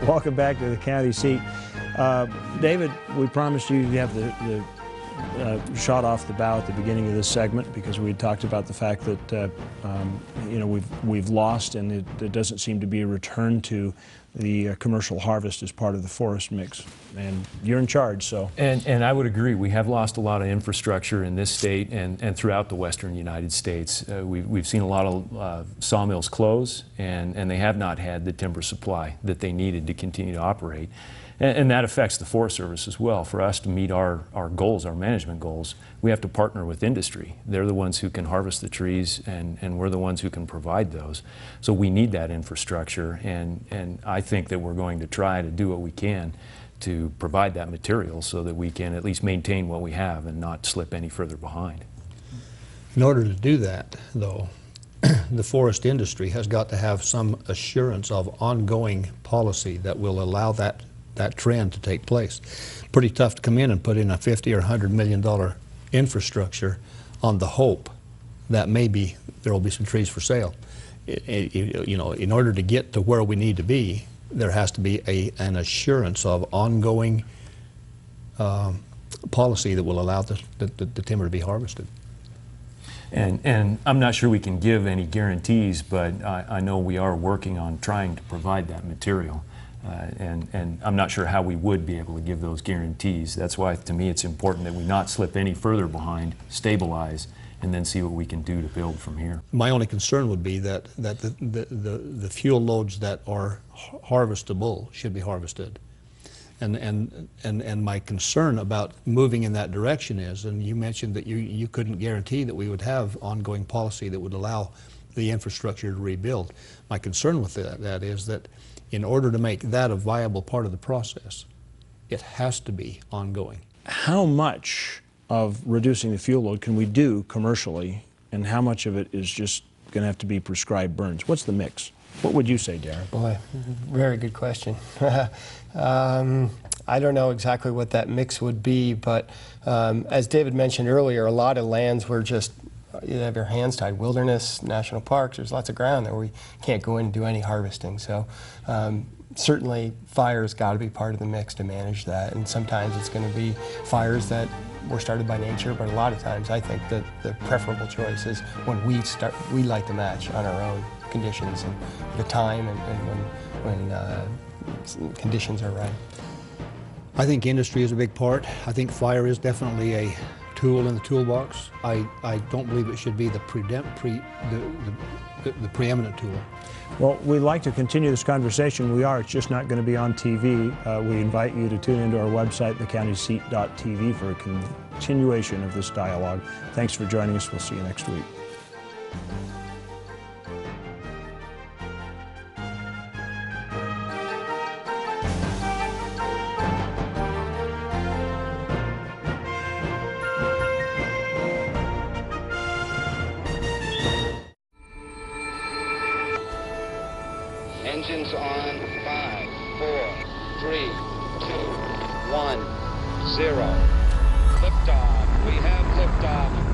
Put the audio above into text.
Welcome back to the county seat. David, we promised you you'd have the shot off the bow at the beginning of this segment because we talked about the fact that you know, we've lost, and it doesn't seem to be a return to the commercial harvest as part of the forest mix. And you're in charge, so. And I would agree. We have lost a lot of infrastructure in this state and throughout the western United States. We've seen a lot of sawmills close, and they have not had the timber supply that they needed to continue to operate. And that affects the Forest Service as well. For us to meet our goals, our management goals, we have to partner with industry. They're the ones who can harvest the trees, and we're the ones who can provide those. So we need that infrastructure, and I think that we're going to try to do what we can to provide that material so that we can at least maintain what we have and not slip any further behind. In order to do that, though, the forest industry has got to have some assurance of ongoing policy that will allow that trend to take place. Pretty tough to come in and put in a $50 or $100 million infrastructure on the hope that maybe there will be some trees for sale. You know, in order to get to where we need to be, there has to be an assurance of ongoing policy that will allow the timber to be harvested. And I'm not sure we can give any guarantees, but I know we are working on trying to provide that material. And I'm not sure how we would be able to give those guarantees. That's why, to me, it's important that we not slip any further behind, stabilize, and then see what we can do to build from here. My only concern would be that the fuel loads that are harvestable should be harvested. And my concern about moving in that direction is, and you mentioned that you couldn't guarantee that we would have ongoing policy that would allow the infrastructure to rebuild. My concern with that is that in order to make that a viable part of the process, it has to be ongoing. How much of reducing the fuel load can we do commercially, and how much of it is just going to have to be prescribed burns? What's the mix? What would you say, Darren? Boy, very good question. I don't know exactly what that mix would be, but as David mentioned earlier, a lot of lands were just, you have your hands tied. Wilderness, national parks, there's lots of ground there where we can't go in and do any harvesting. So certainly fire's got to be part of the mix to manage that. And sometimes it's going to be fires that were started by nature, but a lot of times I think that the preferable choice is when we light the match on our own conditions and the time and when conditions are right. I think industry is a big part. I think fire is definitely a tool in the toolbox. I don't believe it should be the preeminent tool. Well, we'd like to continue this conversation. We are. It's just not going to be on TV. We invite you to tune into our website, thecountyseat.tv, for a continuation of this dialogue. Thanks for joining us. We'll see you next week. Engines on 5, 4, 3, 2, 1, 0. Liftoff. We have liftoff.